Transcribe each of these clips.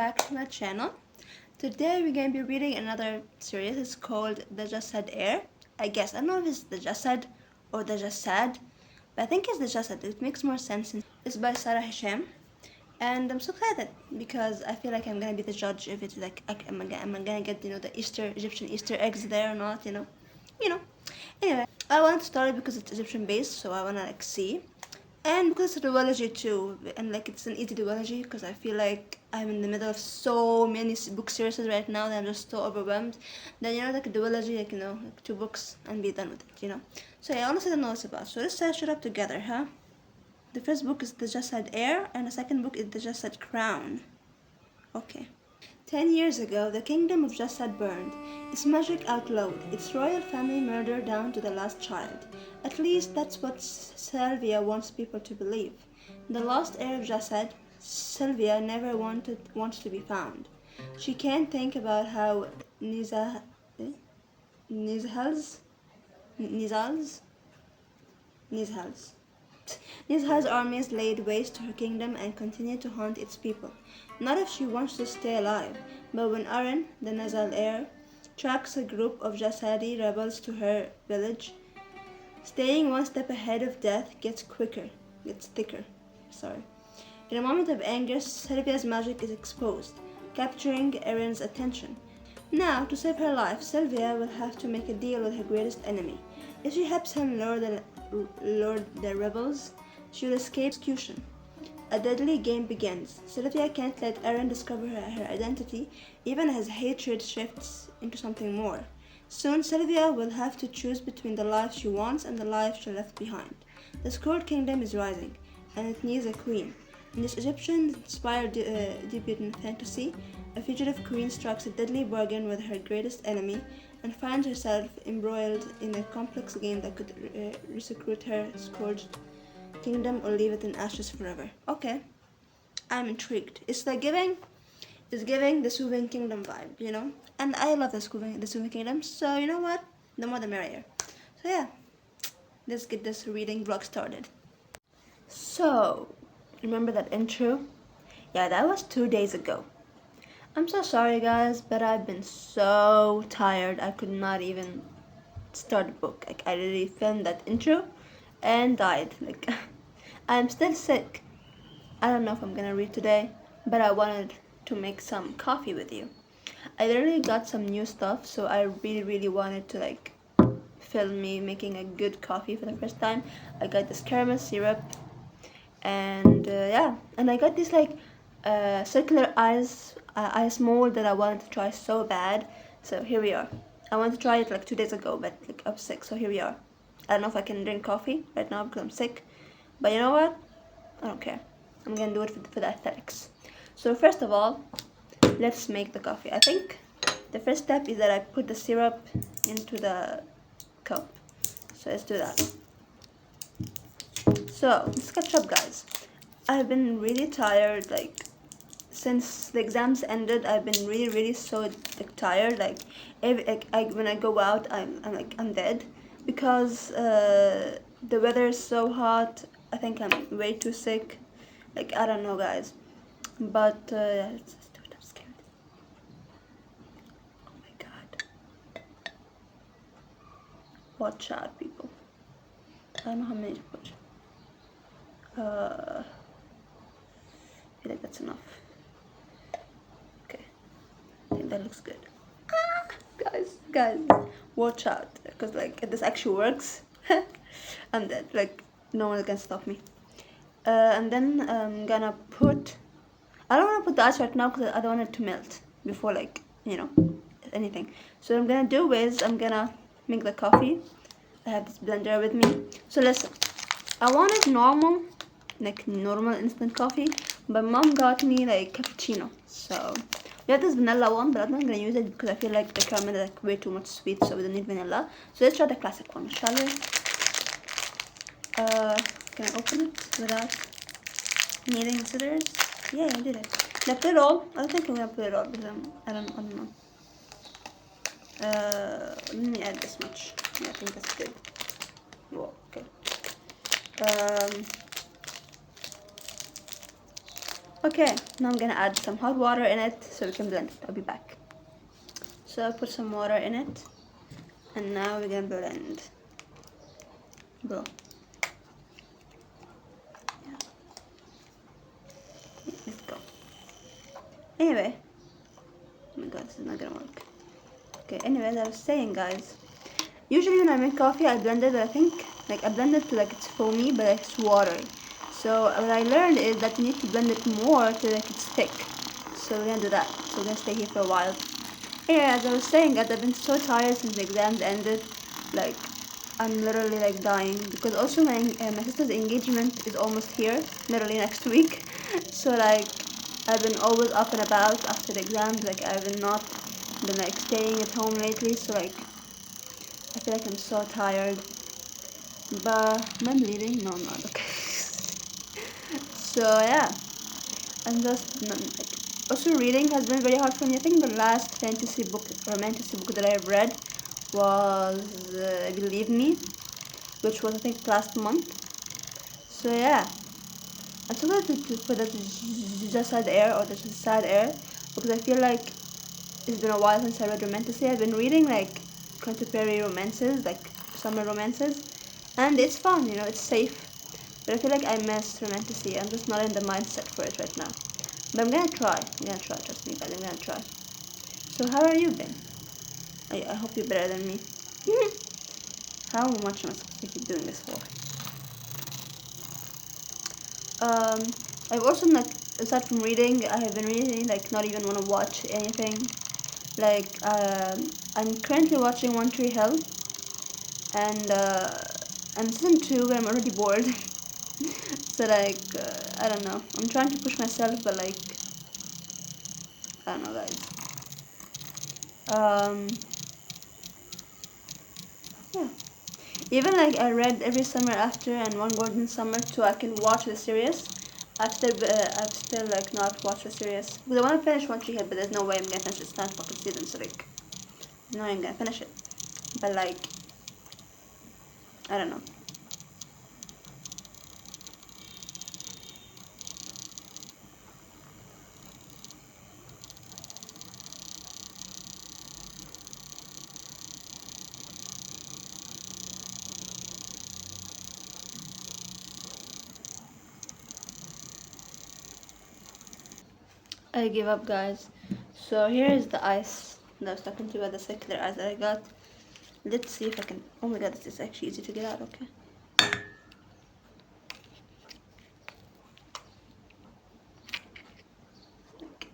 back to my channel. Today we're going to be reading another series. It's called The Just Said Air. I guess, I don't know if it's The Just Said or The Just Said, but I think it's The Just Said. It makes more sense. It's by Sarah Hisham. And I'm so excited because I feel like I'm going to be the judge if it's like, am I going to get, the Egyptian Easter eggs there or not, Anyway, I want to start it because it's Egyptian based, so I want to see. And because it's a duology too, and like it's an easy duology because I feel like I'm in the middle of so many book series right now that I'm just so overwhelmed. Then like a duology, like 2 books and be done with it, So yeah, I honestly don't know what it's about. So let's search it up together, huh? The first book is The Just Said Air, and the second book is The Just Said Crown. Okay. 10 years ago, the kingdom of Just Said burned. Its magic outlawed, its royal family murdered down to the last child. At least that's what Sylvia wants people to believe. The lost heir of Just Said, Sylvia never wants to be found. She can't think about how Nizhal's armies laid waste to her kingdom and continue to haunt its people. Not if she wants to stay alive, but when Aaron, the Nizal heir, tracks a group of Jasadi rebels to her village, staying one step ahead of death gets thicker. In a moment of anger, Sylvia's magic is exposed, capturing Aaron's attention. Now, to save her life, Sylvia will have to make a deal with her greatest enemy. If she helps him lure the rebels, she will escape execution. A deadly game begins. Sylvia can't let Aaron discover her identity, even as hatred shifts into something more. Soon, Sylvia will have to choose between the life she wants and the life she left behind. The Scorched kingdom is rising, and it needs a queen. In this Egyptian-inspired debut fantasy, a fugitive queen strikes a deadly bargain with her greatest enemy and finds herself embroiled in a complex game that could resecute her scourged kingdom or leave it in ashes forever. Okay, I'm intrigued. It's giving the Soothing Kingdom vibe, And I love the Soothing Kingdom, so you know what? The more the merrier. So yeah, let's get this reading vlog started. So, remember that intro? Yeah, that was 2 days ago. I'm so sorry guys, but I've been so tired I could not even start the book. I really filmed that intro and died. I'm still sick. I don't know if I'm gonna read today, but I wanted to make some coffee with you. I literally got some new stuff, so I really wanted to film me making a good coffee for the first time. I got this caramel syrup and yeah, and I got this circular ice mold that I wanted to try so bad. So here we are. I wanted to try it 2 days ago, but I was sick, so here we are. I don't know if I can drink coffee right now because I'm sick, but you know what? I don't care. I'm gonna do it for the aesthetics. So first of all, let's make the coffee. I think the first step is that I put the syrup into the cup. So let's do that. So let's catch up, guys. I've been really tired. Since the exams ended, I've been really so tired. When I go out, I'm dead because the weather is so hot. I think I'm way too sick. I don't know, guys. But let's do it. I'm scared. Oh my god! Watch out, people. I don't know how many to put. I feel like that's enough. Okay, I think that looks good. Guys, watch out, because if this actually works, I'm dead. No one can stop me. And then I'm gonna put. I don't want to put the ice right now because I don't want it to melt before anything. So what I'm gonna do is I'm gonna make the coffee. I have this blender with me. So listen, I wanted normal instant coffee, but mom got me cappuccino. So we have this vanilla one, but I'm not gonna use it because I feel like the caramel is way too much sweet, so we don't need vanilla. So let's try the classic one, shall we? Can I open it without needing scissors? Yeah, I did it. Did I put it all? I don't think I'm gonna put it all because I don't know. Let me add this much. Yeah, I think that's good. Whoa, okay. Okay, now I'm gonna add some hot water in it so we can blend it. I'll be back. So I'll put some water in it, and now we're gonna blend. Bro. Yeah. Let's go. Anyway. Oh my god, this is not gonna work. Okay, anyway, as I was saying, guys. Usually when I make coffee, I blend it, but I think, like, I blend it to, like, it's foamy, but it's watery. So what I learned is that you need to blend it more to, like, it's thick. So we're gonna do that. So we're gonna stay here for a while. Yeah, as I was saying, guys, I've been so tired since the exams ended. Like, I'm literally, like, dying. Because also my sister's engagement is almost here, literally next week. So, like, I've been always up and about after the exams. Like, I've been not been, like, staying at home lately. So, like, I feel like I'm so tired. But am I bleeding? No, I'm not. Okay. So yeah, I'm just like, also reading has been very hard for me. I think the last fantasy book, romantic book that I have read was Believe Me, which was I think last month. So yeah, I told her to put that just sad air or the sad air because I feel like it's been a while since I read romantic. I've been reading like contemporary romances, like summer romances, and it's fun, you know, it's safe. But I feel like I miss romantic. I'm just not in the mindset for it right now. But I'm gonna try. Trust me, guys. I'm gonna try. So how are you been? I hope you're better than me. How much am I supposed to keep doing this for? I've also, like, aside from reading, I have been reading, like, not even want to watch anything. Like, I'm currently watching One Tree Hill, and I'm season 2, but I'm already bored. So, like, I don't know. I'm trying to push myself, but, like, I don't know, guys. Yeah. Even, like, I read Every Summer After and One Golden Summer, so I can watch the series. I've still, like, not watched the series. Because I want to finish One Tree Hill, but there's no way I'm gonna finish it. It's not fucking season, so, like, no way I'm gonna finish it. But, like, I don't know. I give up, guys. So here is the ice that I was talking to you about, the circular ice that I got. Let's see if I can. Oh my god, this is actually easy to get out. Okay.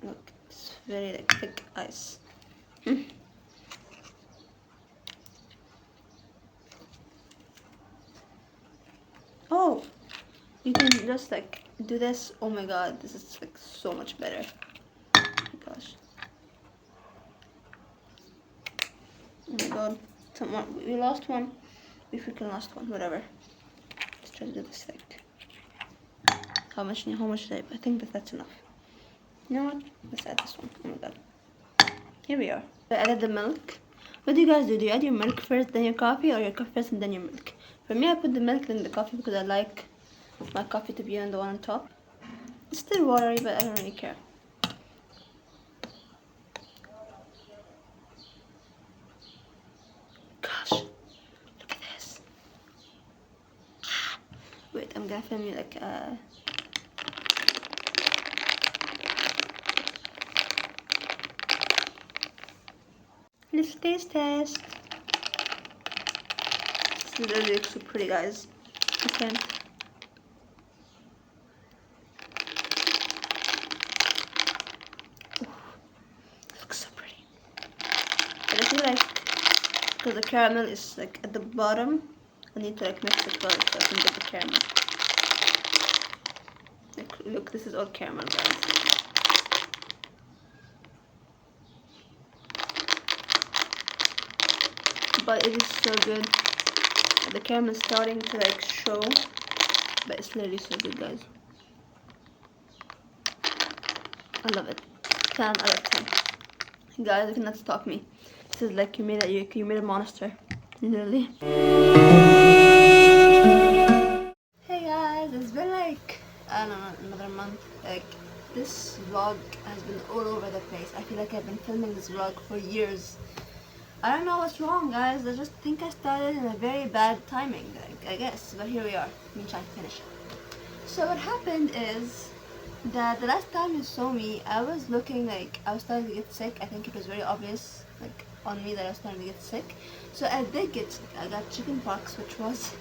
Look, it's very, like, thick ice. Oh, you can just, like, do this. Oh my god, this is, like, so much better. Oh my gosh. Oh my god. We lost one. We freaking lost one. Whatever. Let's try to do this thing. How much did I think that's enough. You know what? Let's add this one. Oh my god. Here we are. I added the milk. What do you guys do? Do you add your milk first, then your coffee, or your coffee first and then your milk? For me, I put the milk then the coffee because I like my coffee to be on the one on top. It's still watery, but I don't really care. Gosh, look at this. Wait, I'm gonna film you, like, let's taste test. This literally looks so pretty, guys. Okay. Looks so pretty. But I feel like because the caramel is, like, at the bottom, I need to, like, mix it well so I can get the caramel. Like, look, this is all caramel, guys. But it is so good. The caramel is starting to, like, show, but it's literally so good, guys. I love it. 10 out of 10. Guys, you cannot stop me. This is like you made a monster, literally. Hey guys, it's been, like, I don't know, another month. Like, this vlog has been all over the place. I feel like I've been filming this vlog for years. I don't know what's wrong, guys. I just think I started in a very bad timing, I guess. But here we are, me trying to finish it. So what happened is that the last time you saw me, I was looking like I was starting to get sick. I think it was very obvious, like on me, that I was starting to get sick. So I did get sick. I got chicken pox, which was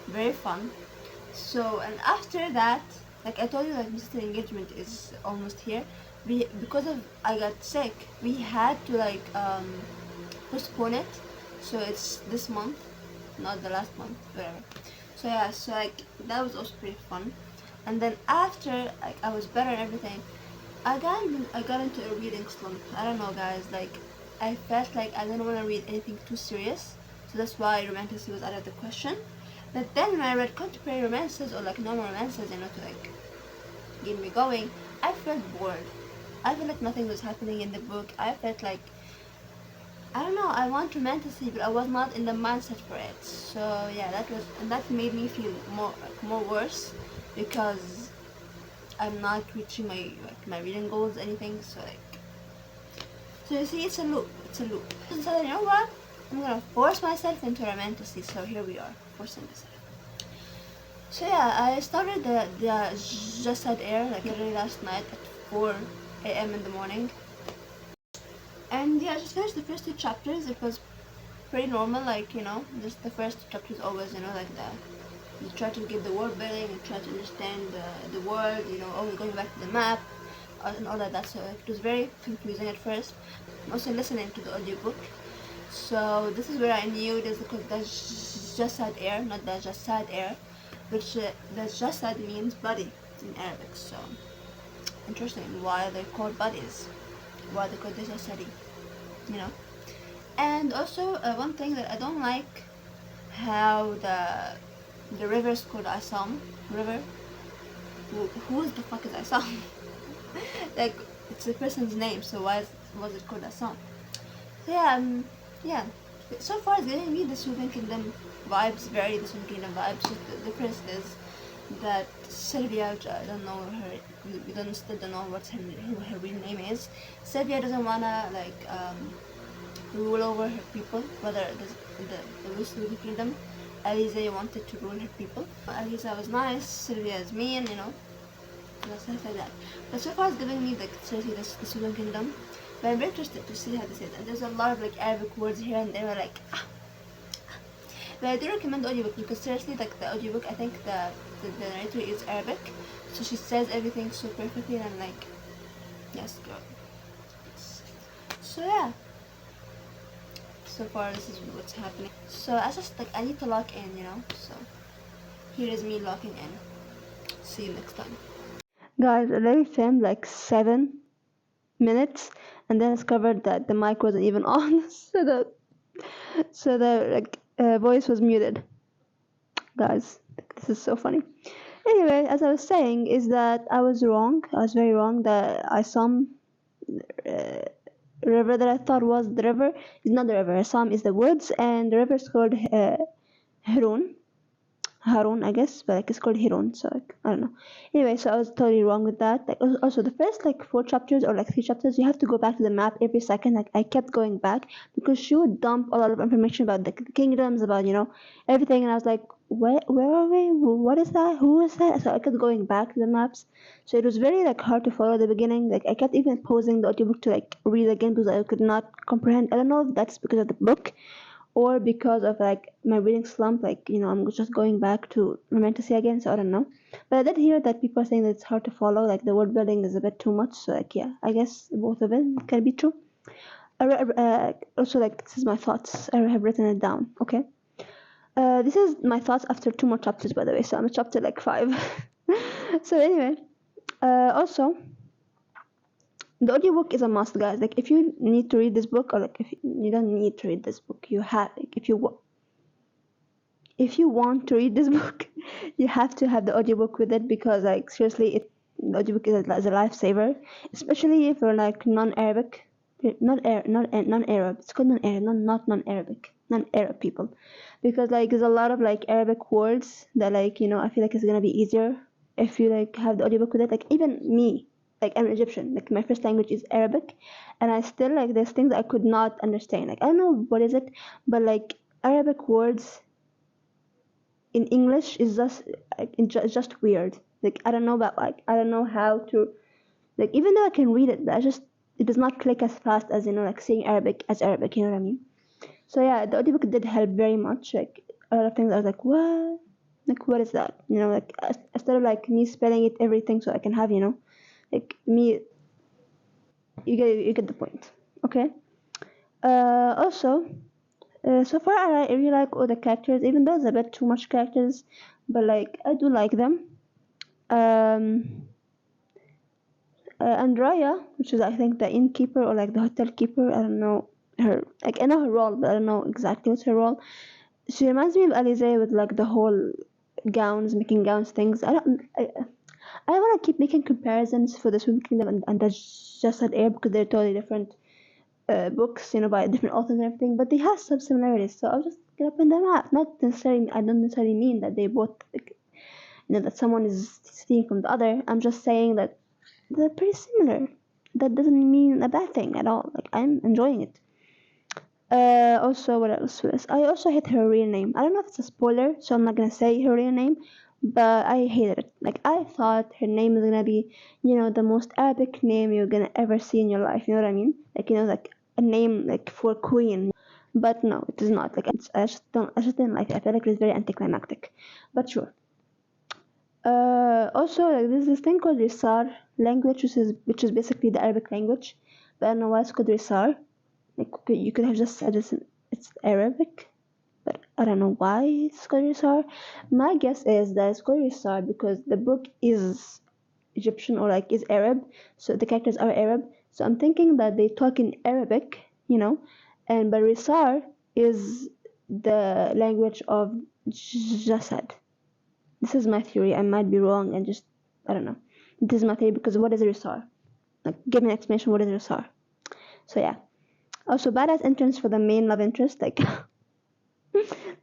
very fun. So, and after that, like I told you, like my sister engagement is almost here. Because of I got sick, we had to like postpone it. So it's this month, not the last month, whatever. So yeah, so like that was also pretty fun. And then after like I was better and everything, I got into a reading slump. I don't know, guys. Like I felt like I didn't want to read anything too serious, so that's why romanticy was out of the question. But then when I read contemporary romances or like normal romances, to like get me going, I felt bored. I felt like nothing was happening in the book. I felt like, I don't know, I want romanticy, but I was not in the mindset for it. So yeah, that made me feel more worse, because I'm not reaching my reading goals, anything. So you see, it's a loop. So I decided, you know what? I'm gonna force myself into romanticy. So here we are, forcing myself. So yeah, I started the Just Said Air like literally last night at 4 a.m. in the morning. And yeah, I just finished the first 2 chapters. It was pretty normal, like, just the first chapters always, like you try to get the world building, you try to understand the world, always going back to the map and all of that. So it was very confusing at first. I'm also listening to the audiobook. So this is where I knew it is because that's Just Sad Air, not the Just Sad Air, which the Just Sad means buddy in Arabic. So interesting why they're called buddies, why they're called Just Sadi, And also one thing that I don't like, how the river is called Assam River. Who the fuck is Assam? Like, it's a person's name, so why was it called Assam? So yeah. So far it's giving me the Soothing Kingdom vibes, very the Soothing Kingdom vibes. Just the difference is that Sylvia, which I don't know still don't know who her real name is. Sylvia doesn't wanna rule over her people, whether the Soothing Kingdom. Aliza wanted to rule her people. Aliza was nice, Sylvia is mean, stuff like that. But so far it's giving me seriously the Soothing Kingdom. But I'm very interested to see how this is. And there's a lot of Arabic words here and there, But I do recommend the audiobook because seriously, the audiobook, I think the narrator is Arabic, so she says everything so perfectly, and I'm like, yes, girl. So yeah. So far this is what's happening. So I just I need to lock in, So here is me locking in. See you next time. Guys, I already filmed 7 minutes and then discovered that the mic wasn't even on, so the voice was muted. Guys, this is so funny. Anyway, as I was saying, is that I was very wrong. That Assam river that I thought was the river is not the river. Assam is the woods, and the river is called Harun, I guess, but it's called Hiron, so I don't know. Anyway, so I was totally wrong with that. Also the first 4 chapters or 3 chapters, you have to go back to the map every second. I kept going back because she would dump a lot of information about the kingdoms, about everything, and I was like, where are we? What is that? Who is that? So I kept going back to the maps. So it was very hard to follow at the beginning. I kept even pausing the audiobook to read again because I could not comprehend. I don't know if that's because of the book or because of my reading slump, I'm just going back to romanticy again, so I don't know. But I did hear that people are saying that it's hard to follow, the word building is a bit too much, so yeah, I guess both of it can be true. Also, this is my thoughts, I have written it down, okay? This is my thoughts after 2 more chapters, by the way, so I'm at chapter 5. So anyway, also, the audiobook is a must, guys. If you need to read this book, or if you don't need to read this book, you have, if you want to read this book, you have to have the audiobook with it, because seriously, the audiobook is a lifesaver, especially if you're non-Arabic, non-Arab. It's called non-Arab, not non-Arabic, non-Arab people, because there's a lot of Arabic words that I feel it's gonna be easier if you have the audiobook with it. Even me, like I'm Egyptian. Like my first language is Arabic, and I still like there's things I could not understand. Like I don't know what is it, but like Arabic words in English is just like it's just weird. Like I don't know about like I don't know how to like even though I can read it, but it does not click as fast as like saying Arabic as Arabic. You know what I mean? So yeah, the audiobook did help very much. Like a lot of things I was like, what? Like what is that? Like I started like me spelling it everything so I can have like me. You get the point. Okay. Also, so far I really like all the characters, even though there's a bit too much characters, but like I do like them. Um, Andrea, which is I think the innkeeper or like the hotel keeper. I don't know her. Like I know her role, but I don't know exactly what's her role. She reminds me of Alize with like the whole making gowns things. I don't want to keep making comparisons for the Swim Kingdom and the Just Air because they're totally different books, by different authors and everything. But they have some similarities, so I'll just get up in them out. Not necessarily. I don't necessarily mean that they both, like, that someone is stealing from the other. I'm just saying that they're pretty similar. That doesn't mean a bad thing at all. Like I'm enjoying it. Also, what else was? I also hate her real name. I don't know if it's a spoiler, so I'm not gonna say her real name, but I hated it. Like I thought her name was gonna be, the most Arabic name you're gonna ever see in your life. You know what I mean? Like like a name like for queen. But no, it is not. Like I just didn't like it. I felt like it was very anticlimactic. But sure. Also, like there's this thing called Risar language, which is basically the Arabic language, but I don't know why it's called Risar. Like you could have just said it's Arabic, but I don't know why it's called Risar. My guess is that it's called Risar because the book is Egyptian or like is Arab, so the characters are Arab. So I'm thinking that they talk in Arabic, and but Risar is the language of Jasad. This is my theory. I might be wrong and just I don't know. This is my theory because what is Risar? Like give me an explanation. What is Risar? So yeah. Also, badass entrance for the main love interest. Like,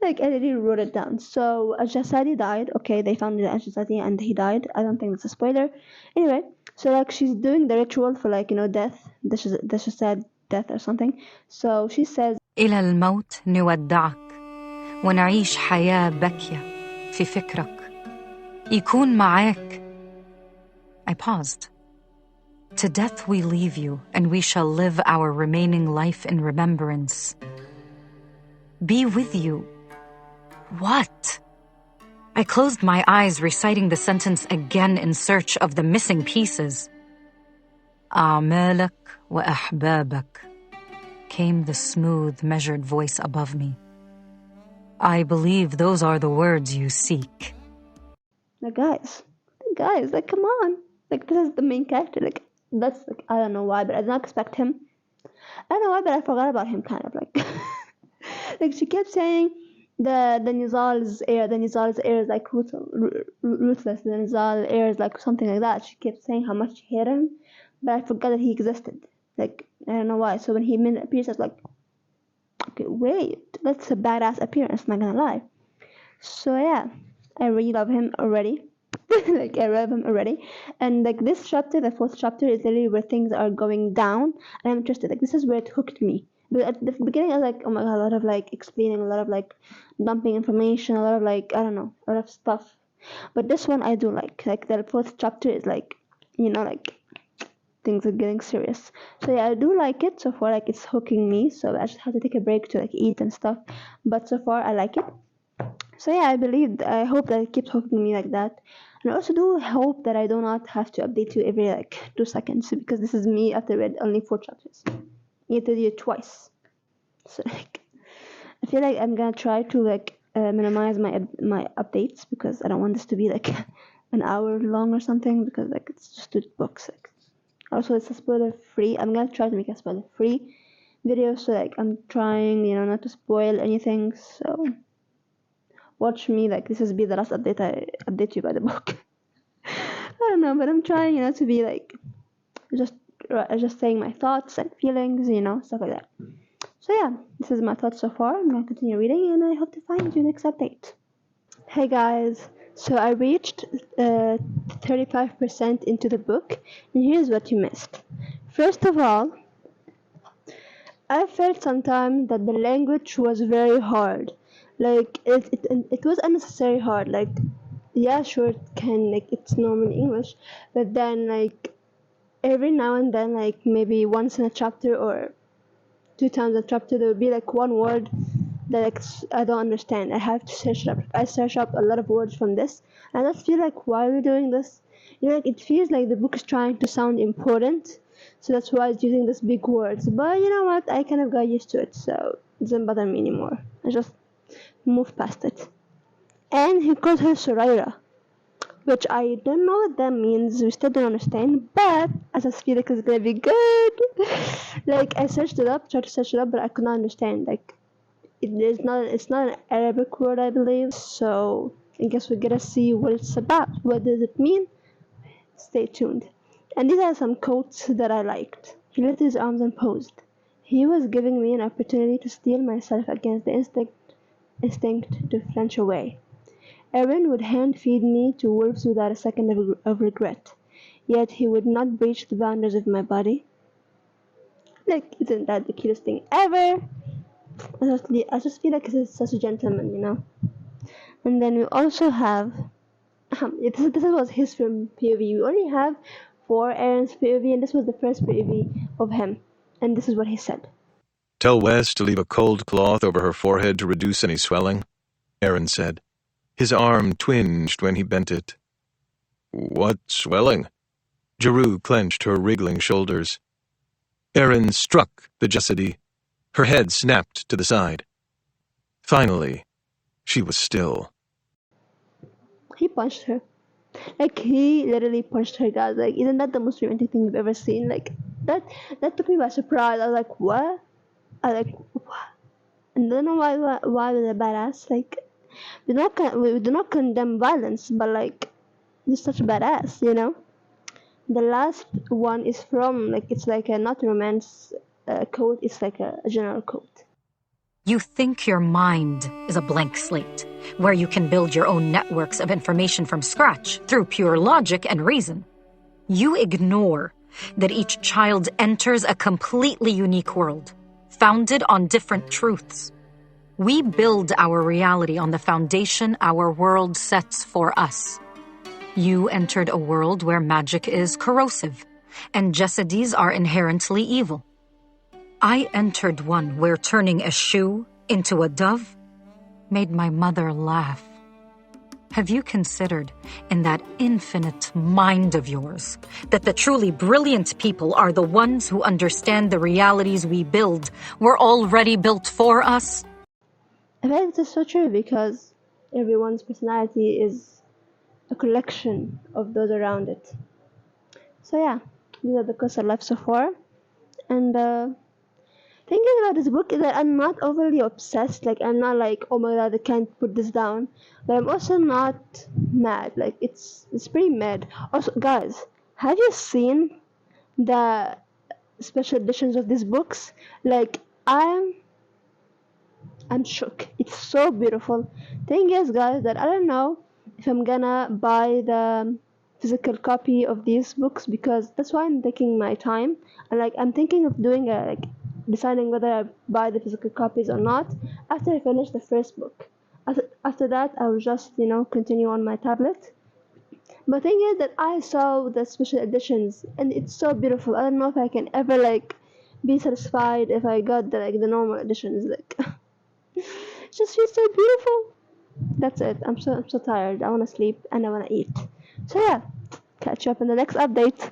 like I really wrote it down. So Jasadi died. Okay, they found the Jasadi and he died. I don't think that's a spoiler. Anyway, so like she's doing the ritual for like death. This is said death or something. So she says إلى الموت نودعك ونعيش حياة باكية في فكرك يكون معاك. I paused. To death we leave you, and we shall live our remaining life in remembrance. Be with you. What? I closed my eyes, reciting the sentence again in search of the missing pieces. أعمالك وأحبابك, came the smooth, measured voice above me. I believe those are the words you seek. Like, guys, like, come on. Like, this is the main character. Like, that's, like, I don't know why, but I did not expect him. I don't know why, but I forgot about him, kind of, like. Like, she kept saying the Nizal's heir is, like, ruthless. The Nizal heir is, like, something like that. She kept saying how much she hated him, but I forgot that he existed. Like, I don't know why. So when he appears, I was like, okay, wait, that's a badass appearance, not gonna lie. So yeah, I really love him already. Like I love him already. And like this chapter, the fourth chapter, is literally where things are going down, and I'm interested. Like this is where it hooked me. But at the beginning, I was like, oh my god, a lot of like explaining, a lot of like dumping information, a lot of like I don't know, a lot of stuff. But this one I do like. Like the fourth chapter is like, like things are getting serious. So yeah, I do like it so far. Like it's hooking me. So I just have to take a break to like eat and stuff. But so far I like it. So yeah, I hope that it keeps hooking me like that. And I also do hope that I do not have to update you every like 2 seconds because this is me after read only 4 chapters. You have to do it twice. So like, I feel like I'm gonna try to like minimize my updates because I don't want this to be like an hour long or something because like it's just 2 books. Like. Also, it's a spoiler free. I'm gonna try to make a spoiler free video so like I'm trying not to spoil anything. So. Watch me, like this will be the last update I update you by the book. I don't know, but I'm trying, to be like just saying my thoughts and feelings, stuff like that. So yeah, this is my thoughts so far. I'm gonna continue reading, and I hope to find you next update. Hey guys, So I reached 35% into the book, and here's what you missed. First of all, I felt sometimes that the language was very hard. Like it was unnecessary hard. Like yeah, sure it can like it's normal English, but then like every now and then like maybe once in a chapter or two times a chapter there will be like one word that like, I don't understand. I have to search it up. I search up a lot of words from this, and I just feel like why are we doing this? You know, like it feels like the book is trying to sound important, so that's why it's using these big words. But you know what? I kind of got used to it, so it doesn't bother me anymore. I just moved past it. And he calls her Soraya, which I don't know what that means. We still don't understand, but I just feel like it's gonna be good. Like I searched it up, tried to search it up, but I could not understand. Like it's not an Arabic word, I believe. So I guess we're gonna see what it's about. What does it mean? Stay tuned. And these are some quotes that I liked. He lifted his arms and posed. He was giving me an opportunity to steel myself against the instinct to flinch away. Aaron would hand feed me to wolves without a second of regret. Yet he would not breach the boundaries of my body. Like, isn't that the cutest thing ever? I just feel like he's such a gentleman, you know? And then we also have this was his from POV. We only have 4 Aaron's POV, and this was the first POV of him. And this is what he said. Tell Wes to leave a cold cloth over her forehead to reduce any swelling, Aaron said. His arm twinged when he bent it. What swelling? Jeru clenched her wriggling shoulders. Aaron struck the Jessidie. Her head snapped to the side. Finally, she was still. He punched her. Like he literally punched her, guys. Like, isn't that the most romantic thing you've ever seen? Like that took me by surprise. I was like, what? I was like, what? And I don't know why was a badass. Like we do not condemn violence, but like you're such a badass, you know. The last one is from like it's like a not romance quote. It's like a general quote. You think your mind is a blank slate, where you can build your own networks of information from scratch through pure logic and reason. You ignore that each child enters a completely unique world, founded on different truths. We build our reality on the foundation our world sets for us. You entered a world where magic is corrosive, and Jessidies are inherently evil. I entered one where turning a shoe into a dove made my mother laugh. Have you considered, in that infinite mind of yours, that the truly brilliant people are the ones who understand the realities we build were already built for us? I think this is so true because everyone's personality is a collection of those around it. So yeah, these are the quotes I left so far. And thinking about this book is that I'm not overly obsessed. Like I'm not like, oh my god, I can't put this down. But I'm also not mad. Like it's pretty mad. Also, guys, have you seen the special editions of these books? Like I'm shook. It's so beautiful. Thing is, guys, that I don't know if I'm gonna buy the physical copy of these books because that's why I'm taking my time. And like I'm thinking of doing a like deciding whether I buy the physical copies or not after I finish the first book. After that, I will just continue on my tablet. But thing is that I saw the special editions and it's so beautiful. I don't know if I can ever like be satisfied if I got the normal editions. Like it just feels so beautiful. That's it. I'm so tired. I wanna sleep and I wanna eat. So yeah, catch you up in the next update.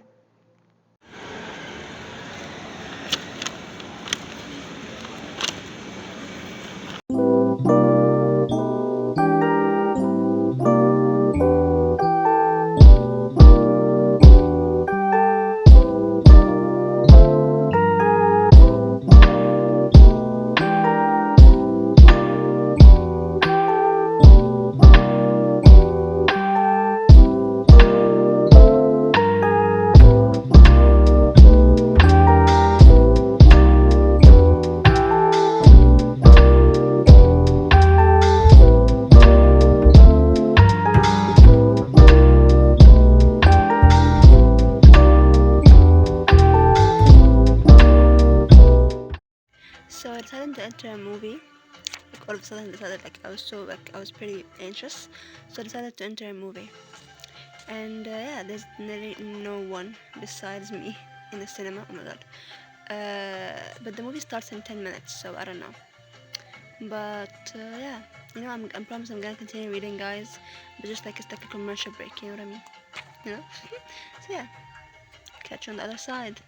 of a sudden decided, like, I was pretty anxious, so I decided to enter a movie. And yeah, there's nearly no one besides me in the cinema. Oh my god. But the movie starts in 10 minutes, so I don't know. But yeah, I'm promise I'm gonna continue reading, guys. But just like it's like a commercial break, you know what I mean? You know? So yeah, catch you on the other side.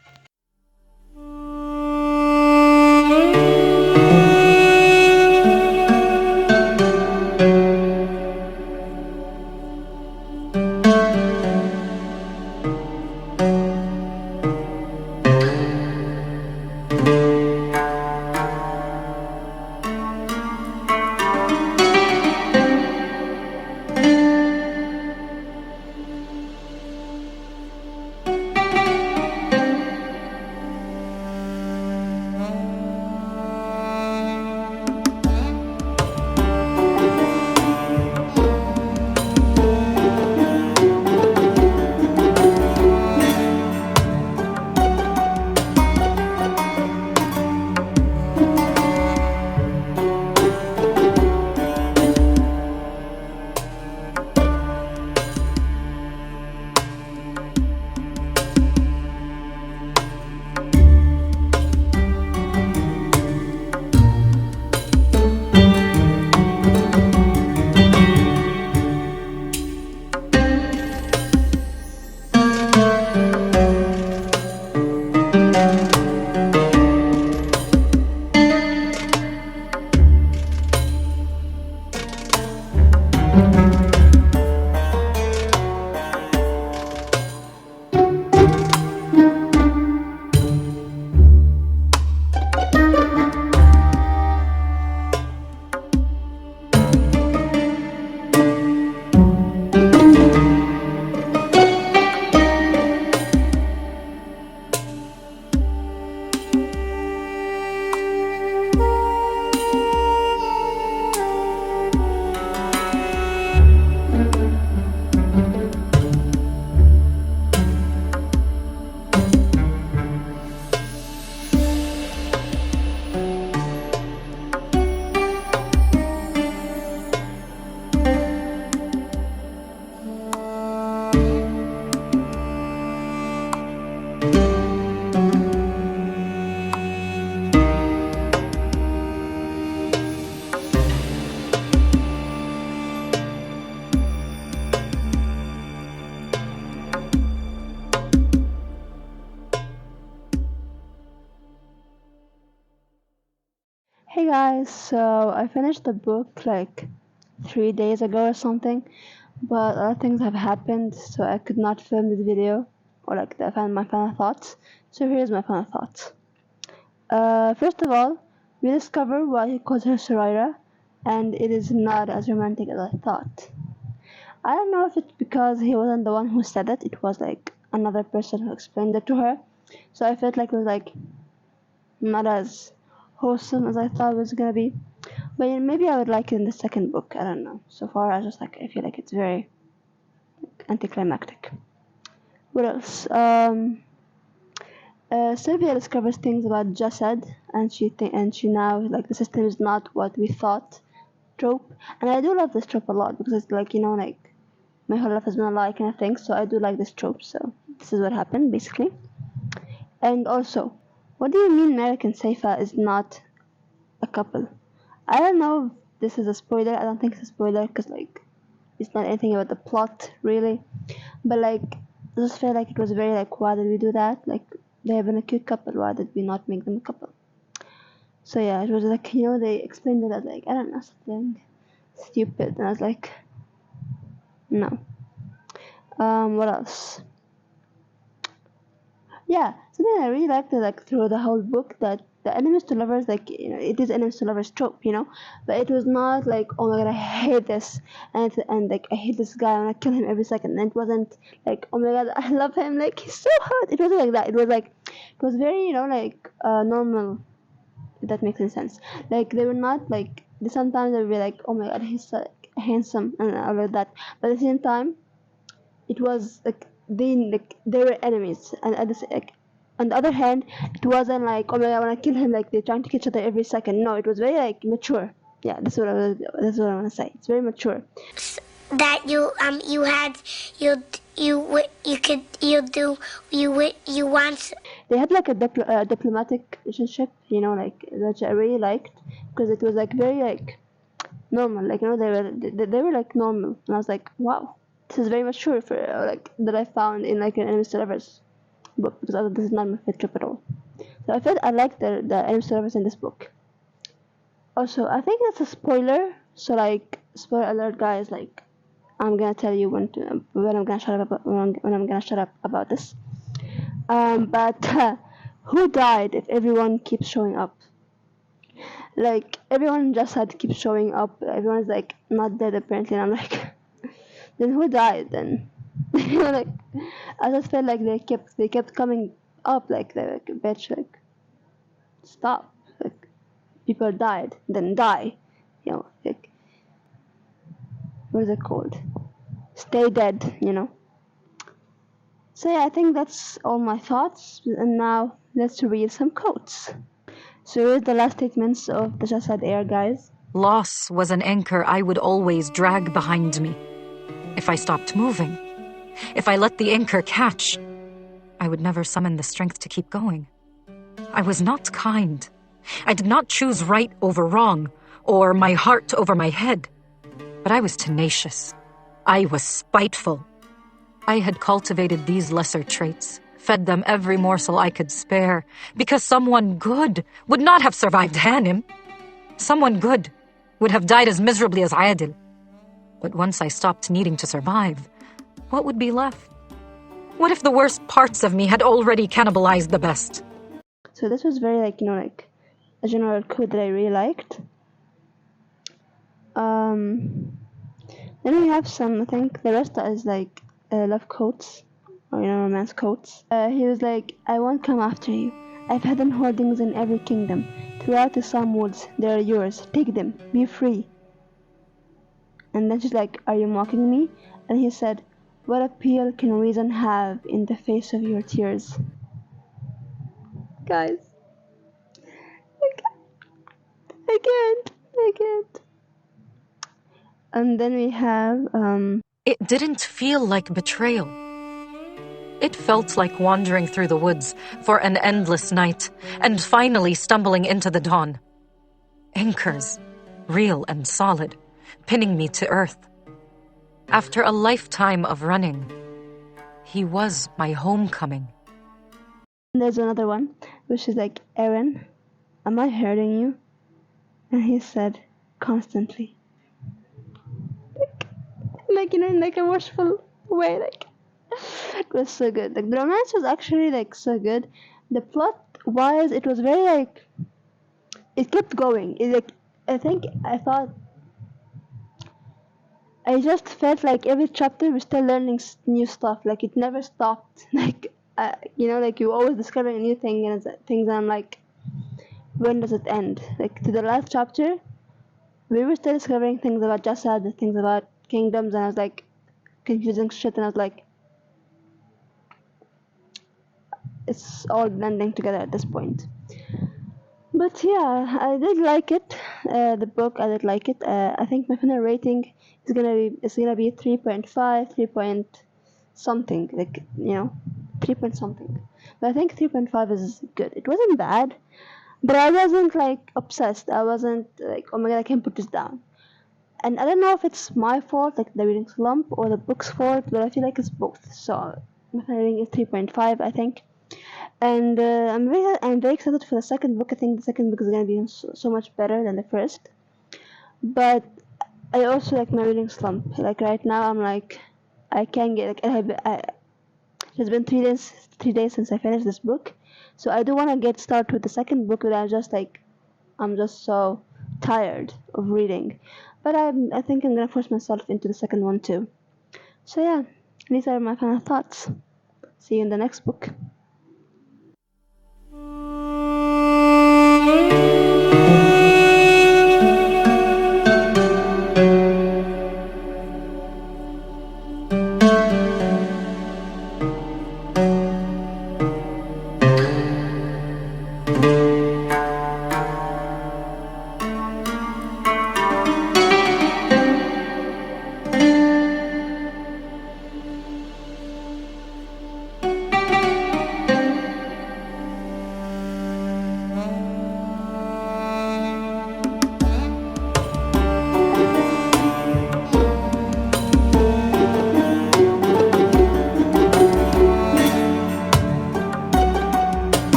Hey guys, so I finished the book like 3 days ago or something, but other things have happened, so I could not film this video or like my final thoughts. So here's my final thoughts. First of all, we discover why he calls her Soraya, and it is not as romantic as I thought. I don't know if it's because he wasn't the one who said it; it was like another person who explained it to her. So I felt like it was like not as wholesome as I thought it was gonna be. But yeah, maybe I would like it in the second book. I don't know. So far, I feel like it's very anticlimactic. What else? Sylvia discovers things about Jasad, and she now like the system is not what we thought. Trope, and I do love this trope a lot because it's like like my whole life has been a lie kind of thing. So I do like this trope. So this is what happened basically. And also, what do you mean Merrick and Saifa is not a couple? I don't know if this is a spoiler. I don't think it's a spoiler because like it's not anything about the plot really. But like I just felt like it was very like why did we do that? Like they have been a cute couple. Why did we not make them a couple? So yeah, it was like they explained it as like I don't know something stupid, and I was like no. What else? Yeah, something I really liked like through the whole book that the enemies to lovers like it is enemies to lovers trope, but it was not like oh my god I hate this and like I hate this guy and I kill him every second. And it wasn't like oh my god I love him like he's so hot. It wasn't like that. It was like it was very like normal. If that makes any sense. Like they were not like sometimes they would be like oh my god he's so like, handsome and all of that, but at the same time it was like they were enemies, and at like on the other hand it wasn't like oh my god I want to kill him like they're trying to kill each other every second. No, it was very like mature. Yeah, that's what I want to say. It's very mature. That you once. They had like a diplomatic relationship, you know, like that I really liked because it was like very like normal, like, you know, they were like normal, and I was like, wow, this is very mature for like that I found in like an enemies to lovers book, because this is not my fit trip at all. So I felt I liked the enemies to lovers in this book. Also, I think that's a spoiler, so like spoiler alert, guys. Like, I'm gonna tell you when I'm gonna shut up when I'm gonna shut up about this. But who died if everyone keeps showing up? Like, everyone just had to keep showing up. Everyone's like not dead apparently, and I'm like, then who died then? You know, like, I just felt like they kept coming up, like they're like, bitch, like, stop, like, people died, then die, you know, like, what is it called? Stay dead, you know. So yeah, I think that's all my thoughts, and now let's read some quotes. So here's the last statements of the Jasad Air, guys. Loss was an anchor I would always drag behind me. If I stopped moving, if I let the anchor catch, I would never summon the strength to keep going. I was not kind. I did not choose right over wrong, or my heart over my head. But I was tenacious. I was spiteful. I had cultivated these lesser traits, fed them every morsel I could spare, because someone good would not have survived Hanem. Someone good would have died as miserably as Adil. But once I stopped needing to survive, what would be left? What if the worst parts of me had already cannibalized the best? So this was very, like, you know, like a general quote that I really liked. Then we have some, I think the rest is like love quotes, or, you know, romance quotes. He was like, I won't come after you. I've hidden holdings in every kingdom. Throughout the Sun woods, they are yours. Take them. Be free. And then she's like, are you mocking me? And he said, what appeal can reason have in the face of your tears? Guys, I can't. And then we have, It didn't feel like betrayal. It felt like wandering through the woods for an endless night and finally stumbling into the dawn. Anchors, real and solid, pinning me to earth. After a lifetime of running, he was my homecoming. there's another one, which is like, Eren, am I hurting you? And he said, constantly. Like, you know, in like a worshipful way, like, it was so good. Like, the romance was actually like so good. The plot wise, it was very like, it kept going. It like, I just felt like every chapter we're still learning new stuff. Like, it never stopped. Like, you know, like, you're always discovering a new thing and things. And I'm like, when does it end? Like, to the last chapter, we were still discovering things about Jasad, things about kingdoms, and I was like, confusing shit, and I was like, it's all blending together at this point. But yeah, I did like it. The book, I did like it. I think my final rating is gonna be 3.5, 3 point something, like, you know, 3 point something. But I think 3.5 is good. It wasn't bad, but I wasn't like obsessed. I wasn't like, oh my god, I can't put this down. And I don't know if it's my fault, like the reading slump, or the book's fault, but I feel like it's both. So my final rating is 3.5, I think. And I'm very excited for the second book. I think the second book is gonna be so much better than the first. But I also like my reading slump. Like, right now, I'm like, I can't get like it's been 3 days since I finished this book, so I do want to get started with the second book, but I'm just so tired of reading. But I think I'm gonna force myself into the second one too. So yeah, these are my final thoughts. See you in the next book.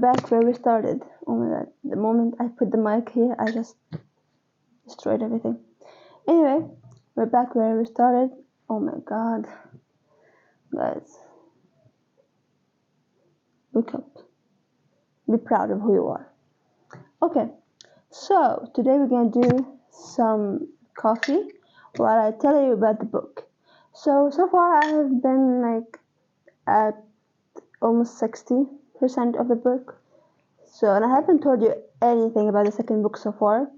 back where we started. Oh my god, the moment I put the mic here, I just destroyed everything. Anyway, we're back where we started. Oh my god. Guys, wake up. Be proud of who you are. Okay, so today we're gonna do some coffee while I tell you about the book. So far I have been like at almost 60% of the book. And I haven't told you anything about the second book so far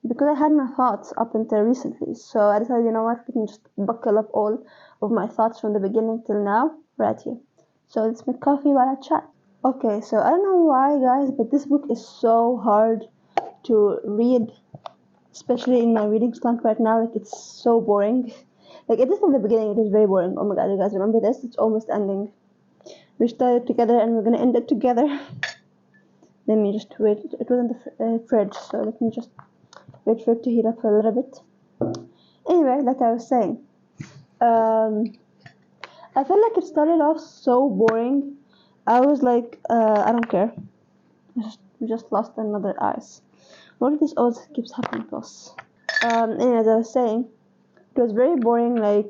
because I had my thoughts up until recently. So I decided, you know what, let me just buckle up all of my thoughts from the beginning till now right here. So let's make coffee while I chat. Okay, so I don't know why, guys, but this book is so hard to read, especially in my reading slump right now. Like, it's so boring. Like, it is from the beginning, it is very boring. Oh my god, you guys remember this? It's almost ending. We started together and we're gonna end it together. Let me just wait. It was in the fridge, so let me just wait for it to heat up for a little bit. Anyway, like I was saying, I felt like it started off so boring. I was like, I don't care. We just lost another ice. What if this always keeps happening to us? Anyway, as I was saying, it was very boring. Like,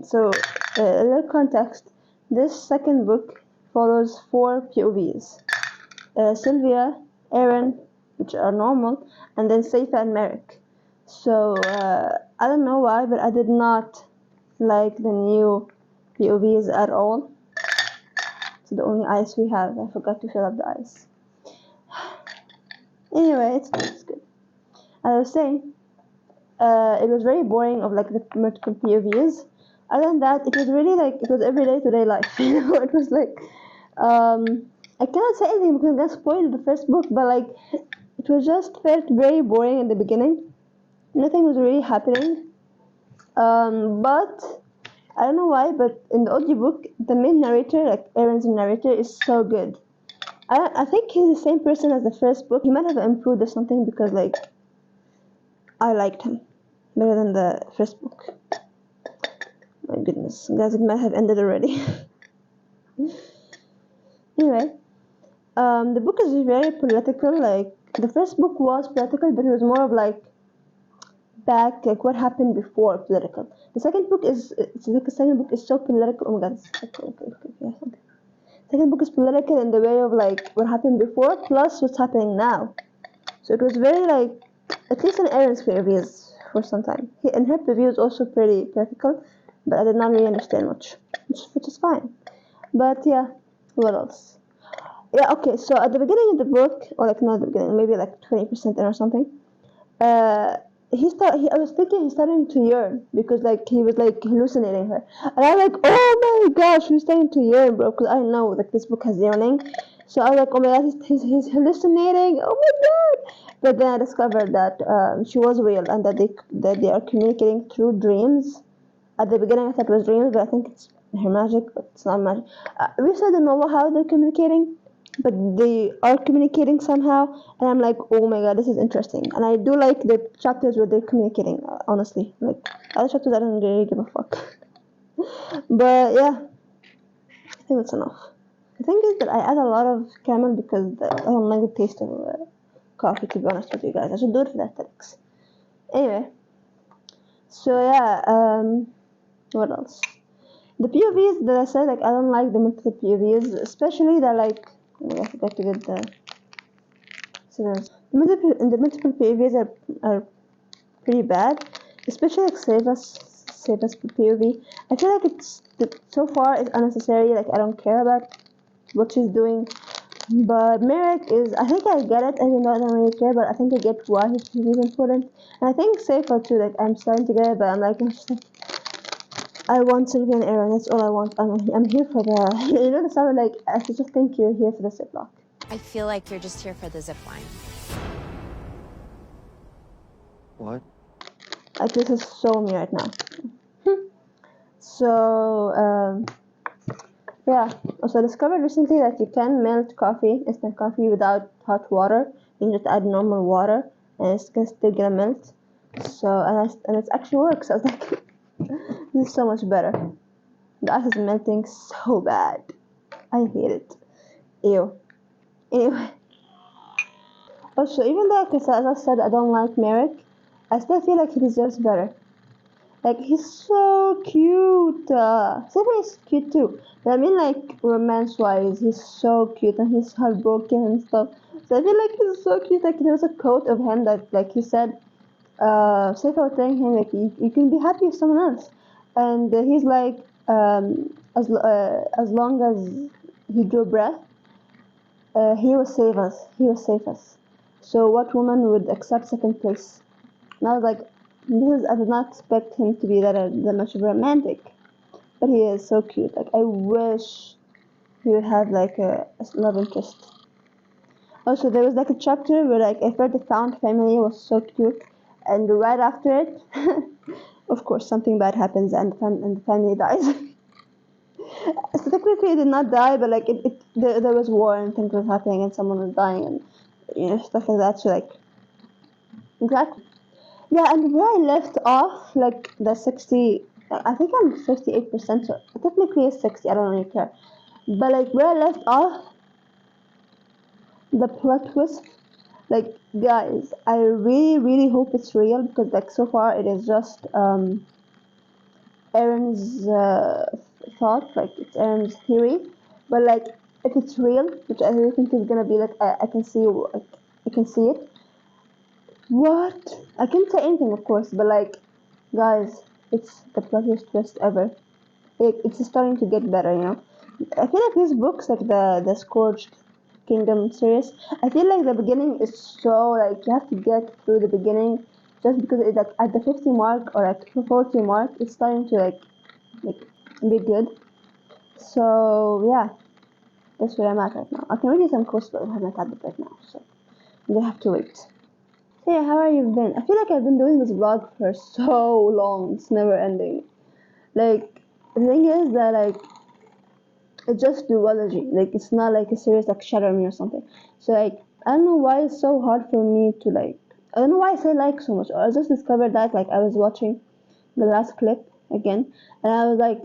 so a little context. This second book follows 4 POVs. Sylvia, Aaron, which are normal, and then Seifa and Merrick. So I don't know why, but I did not like the new POVs at all. So the only ice we have, I forgot to fill up the ice. Anyway, it's good. As I was saying, it was very boring of like the multiple POVs. Other than that, it was really like, it was everyday today life. You know, it was like, I cannot say anything because I'm gonna spoil the first book, but like, it was just felt very boring in the beginning. Nothing was really happening. But I don't know why, but in the audiobook, the main narrator, like Aaron's narrator, is so good. I think he's the same person as the first book. He might have improved or something because like, I liked him better than the first book. My goodness, guys, it might have ended already. Anyway, the book is very political. Like, the first book was political, but it was more of like back, like what happened before political. The second book is, the second book is so political. Oh my god, okay. Second book is political in the way of like what happened before plus what's happening now. So it was very like, at least in Erin's POVs for some time. And her POV was also pretty political, but I did not really understand much, which is fine. But yeah, what else? Yeah, okay, so at the beginning of the book, or like not at the beginning, maybe like 20% in or something, I was thinking he's starting to yearn because like he was like hallucinating her, and I'm like, oh my gosh, he's starting to yearn, bro, because I know like this book has yearning. So I was like, oh my god, he's hallucinating, oh my god. But then I discovered that she was real and that they are communicating through dreams. At the beginning I thought it was dreams, but I think it's her magic, but it's not magic. We still don't know how they're communicating, but they are communicating somehow, and I'm like, oh my god, this is interesting. And I do like the chapters where they're communicating, honestly. Like, other chapters I don't really give a fuck. But yeah, I think that's enough. The thing is that I add a lot of caramel because I don't like the taste of coffee, to be honest with you guys. I should do it for the aesthetics. Anyway, so yeah, what else? The POVs that I said, like, I don't like the multiple POVs, especially that, like, I forgot to get the scissors. The multiple POVs are pretty bad, especially like Seva's POV. I feel like so far it's unnecessary. Like, I don't care about what she's doing. But Merrick is, I think I get it, even though I don't really care, but I think I get why his POV is important. And I think Seva too, like, I'm starting to get it, but I'm like, I want Sylvia and Aaron, that's all I want. I'm here for the, you know, the sound like, I just think you're here for the ziplock. I feel like you're just here for the zip line. What? Like, this is so me right now. So, yeah. Also, I discovered recently that you can melt instant coffee, without hot water. You can just add normal water, and it's still gonna melt. So, and it actually works. I was like, this is so much better. The ice is melting so bad. I hate it. Ew. Anyway, also, even though, as I said, I don't like Merrick, I still feel like he deserves better. Like, he's so cute. Stephen is cute too. But I mean, like, romance-wise, he's so cute and he's heartbroken and stuff. So I feel like he's so cute. Like, there was a quote of him that, like, he said, Seiko was telling him, like, you can be happy with someone else. And he's like, as long as he drew breath, he will save us. He will save us. So what woman would accept second place? And I was like, I did not expect him to be that much of a romantic. But he is so cute. Like, I wish he would have, like, a love interest. Also, there was, like, a chapter where, like, I thought the found family was so cute. And right after it, of course, something bad happens and the family dies. So technically, it did not die, but, like, there was war and things was happening and someone was dying and, stuff like that. So, like, exactly. Yeah, and where I left off, like the 60, I think I'm 58%, so technically it's 60, I don't really care. But like where I left off, the plot twist, like guys, I really, really hope it's real because like so far it is just Aaron's thought, like it's Aaron's theory. But like if it's real, which I really think is gonna be like, I can see, like, I can see it. What? I can't say anything, of course, but like, guys, it's the plottiest twist ever. It's starting to get better, I feel like these books, like the Scorched Kingdom series, I feel like the beginning is so like you have to get through the beginning, just because it, like at the 50 mark or like 40 mark, it's starting to like be good. So yeah, that's where I'm at right now. I can read you some quotes, but I have my tablet right now, so you have to wait. So yeah, how are you been? I feel like I've been doing this vlog for so long. It's never ending. Like, the thing is that, like, it's just duology. Like, it's not like a series like Shatter Me or something. So, like, I don't know why it's so hard for me to, like, I don't know why I say like so much. I just discovered that, like, I was watching the last clip again, and I was like,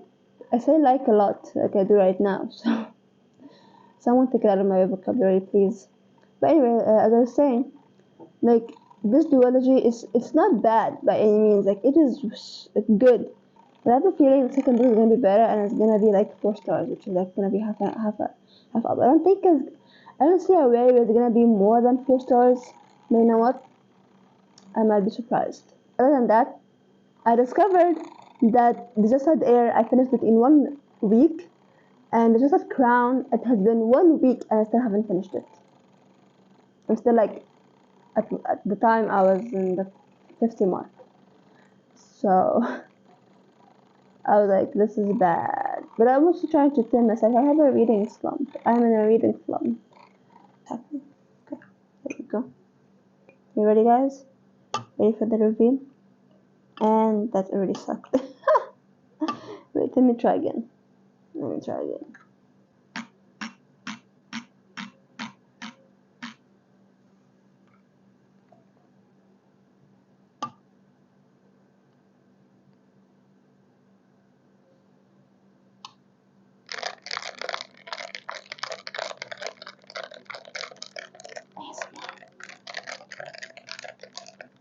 I say like a lot, like I do right now. So, someone take it out of my vocabulary, please. But anyway, as I was saying, like, this duology it's not bad by any means. Like, it is good. But I have a feeling the second book is gonna be better and it's gonna be like 4 stars, which is like gonna be half up. I don't see a way where it's gonna be more than 4 stars. But you know what? I might be surprised. Other than that, I discovered that the Just Had Air I finished it in 1 week, and the Just Had Crown it has been 1 week and I still haven't finished it. I'm still like at the time I was in the 50 mark. So I was like, this is bad. But I'm also trying to tell myself I have a reading slump. I'm in a reading slump. Okay, there we go. You ready, guys? Ready for the reveal? And that already sucked. Wait, let me try again.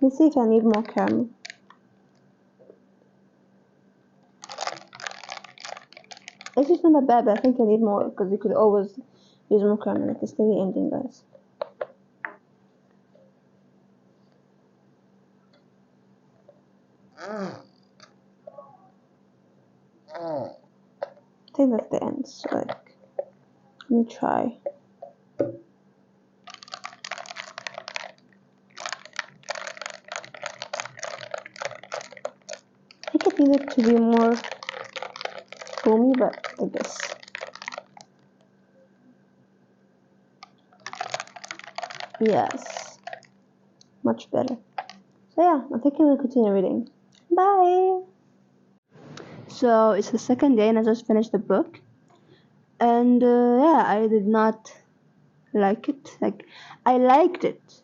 Let's see if I need more caramel. It's just not bad, but I think I need more because you could always use more caramel. Like, it's still ending, guys. I think that's the end. So, like, let me try. I think it needed to be more foamy, but I guess. Yes. Much better. So yeah, I think I will continue reading. Bye! So it's the second day and I just finished the book. And yeah, I did not like it. Like, I liked it,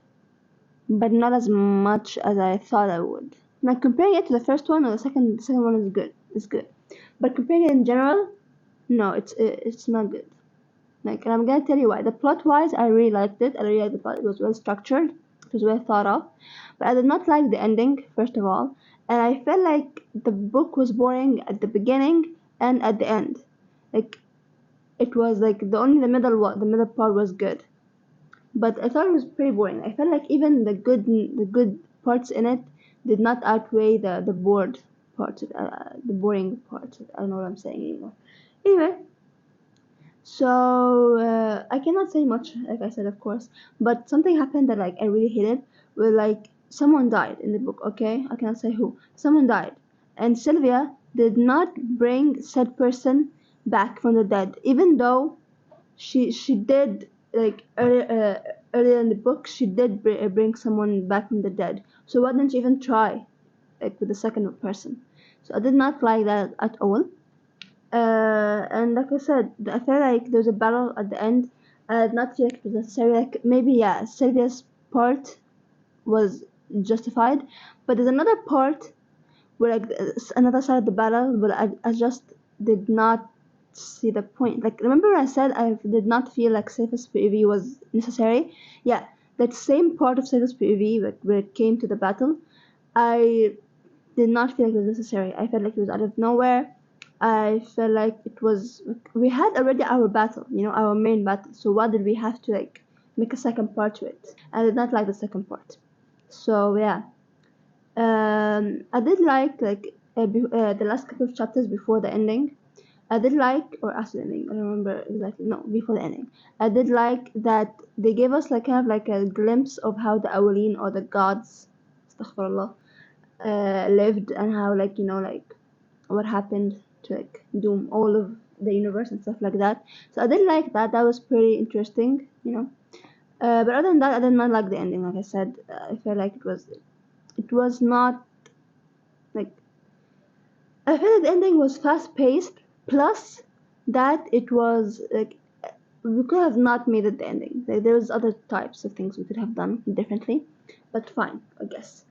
but not as much as I thought I would. Like, comparing it to the first one or the second one is good. It's good. But comparing it in general, no, it's not good. Like, and I'm gonna tell you why. The plot-wise, I really liked it. I really liked the plot. It was well structured. It was well thought of. But I did not like the ending, first of all. And I felt like the book was boring at the beginning and at the end. Like, it was like the middle part was good. But I thought it was pretty boring. I felt like even the good parts in it did not outweigh the the boring parts. I don't know what I'm saying anymore. Anyway, so I cannot say much, like I said, of course. But something happened that like I really hated. Where like someone died in the book. Okay, I cannot say who. Someone died, and Sylvia did not bring said person back from the dead, even though she did like earlier in the book she did bring someone back from the dead. So why didn't she even try like with the second person? So I did not like that at all. And like I said, I felt like there was a battle at the end. I did not feel like it was necessary. Like maybe yeah, Sylvia's part was justified, but there's another part where like another side of the battle, but I just did not see the point. Like remember when I said I did not feel like safest POV was necessary? Yeah, that same part of safest POV where it came to the battle, I did not feel like it was necessary. I felt like it was out of nowhere. I felt like it was we had already our battle, you know, our main battle. So why did we have to like make a second part to it? I did not like the second part. So yeah, I did like the last couple of chapters before the ending. I did like, or after the ending, I don't remember exactly. No, before the ending. I did like that they gave us like kind of like a glimpse of how the Awalin or the gods, astaghfirullah, lived and how like you know like what happened to like doom all of the universe and stuff like that. So I did like that. That was pretty interesting, you know. But other than that, I did not like the ending. Like I said, I felt like it was not like I feel like the ending was fast paced. Plus that it was like we could have not made it the ending. Like, there was other types of things we could have done differently, but fine, I guess.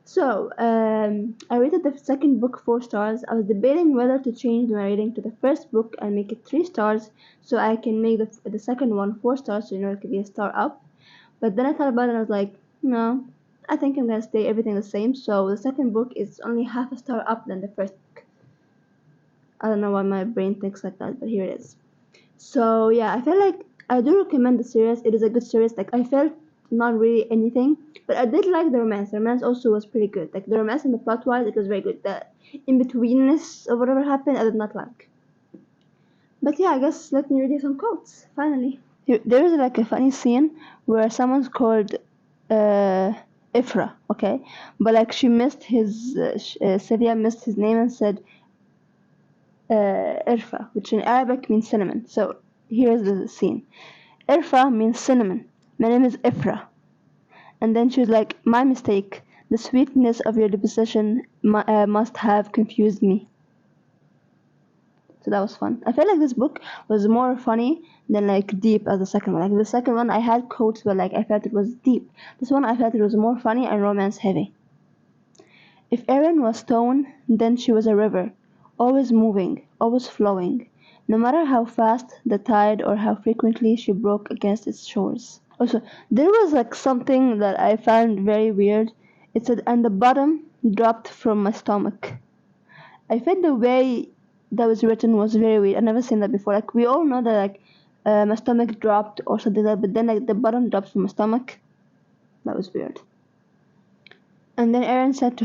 So I rated the second book 4 stars. I was debating whether to change my rating to the first book and make it 3 stars, so I can make the second one 4 stars, so you know it could be a star up. But then I thought about it and I was like, no, I think I'm gonna stay everything the same. So the second book is only half a star up than the first book. I don't know why my brain thinks like that, but here it is. So yeah, I feel like I do recommend the series. It is a good series. Like I felt not really anything, but I did like the romance. The romance also was pretty good. Like the romance and the plot wise, it was very good. The in betweenness of whatever happened, I did not like. But yeah, I guess let me read you some quotes. Finally, there is like a funny scene where someone's called Ifra, okay, but like she missed his Sylvia missed his name and said Irfa, which in Arabic means cinnamon. So here's the scene. Irfa means cinnamon. My name is Ifra. And then she was like, my mistake. The sweetness of your deposition must have confused me. So that was fun. I felt like this book was more funny than like deep as the second one. Like the second one, I had quotes where like I felt it was deep. This one, I felt it was more funny and romance heavy. If Erin was stone, then she was a river, always moving, always flowing, no matter how fast the tide or how frequently she broke against its shores. Also, there was like something that I found very weird. It said, and the bottom dropped from my stomach. I felt the way that was written was very weird. I've never seen that before. Like we all know that like my stomach dropped or something like that, but then like the bottom drops from my stomach. That was weird. And then Erin said to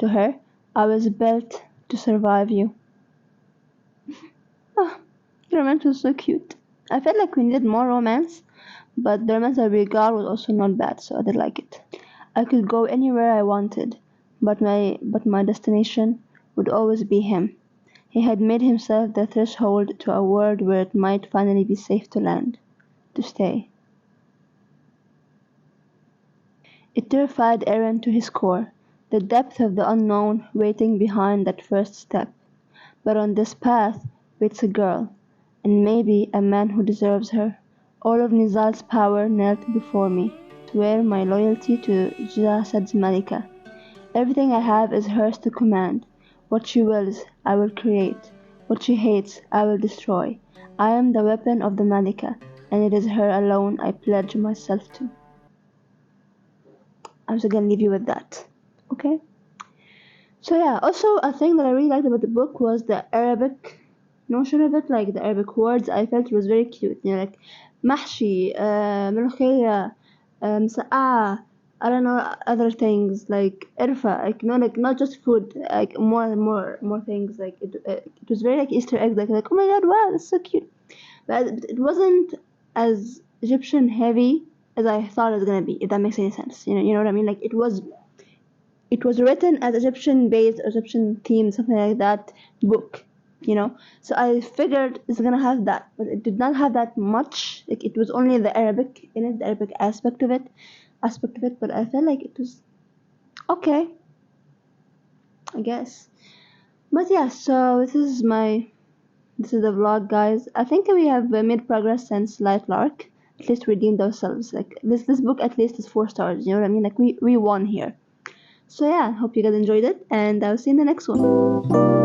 her, I was built to survive you. Oh, the romance was so cute. I felt like we needed more romance, but the romance that we got was also not bad, so I did like it. I could go anywhere I wanted, but my destination would always be him. He had made himself the threshold to a world where it might finally be safe to land, to stay. It terrified Erin to his core, the depth of the unknown waiting behind that first step. But on this path waits a girl, and maybe a man who deserves her. All of Nizal's power knelt before me, swear my loyalty to Jasad's Malika. Everything I have is hers to command. What she wills, I will create. What she hates, I will destroy. I am the weapon of the Malika, and it is her alone I pledge myself to. I'm just gonna leave you with that. Okay? So yeah, also a thing that I really liked about the book was the Arabic notion of it, like the Arabic words. I felt it was very cute. You know, like mahshi, ملوخية, مسقعة, I don't know other things like irfa, like not just food, like more things. Like it was very like Easter eggs, like oh my god, wow, that's so cute. But it wasn't as Egyptian heavy as I thought it was gonna be. If that makes any sense, you know what I mean? Like it was written as Egyptian based, Egyptian themed, something like that book, you know. So I figured it's gonna have that, but it did not have that much. Like it was only the Arabic in it, the Arabic aspect of it. But I felt like it was okay, I guess. But yeah, so this is the vlog, guys. I think we have made progress since Light Lark. At least redeemed ourselves. Like this book at least is 4 stars. You know what I mean? Like we won here. So yeah, hope you guys enjoyed it, and I'll see you in the next one.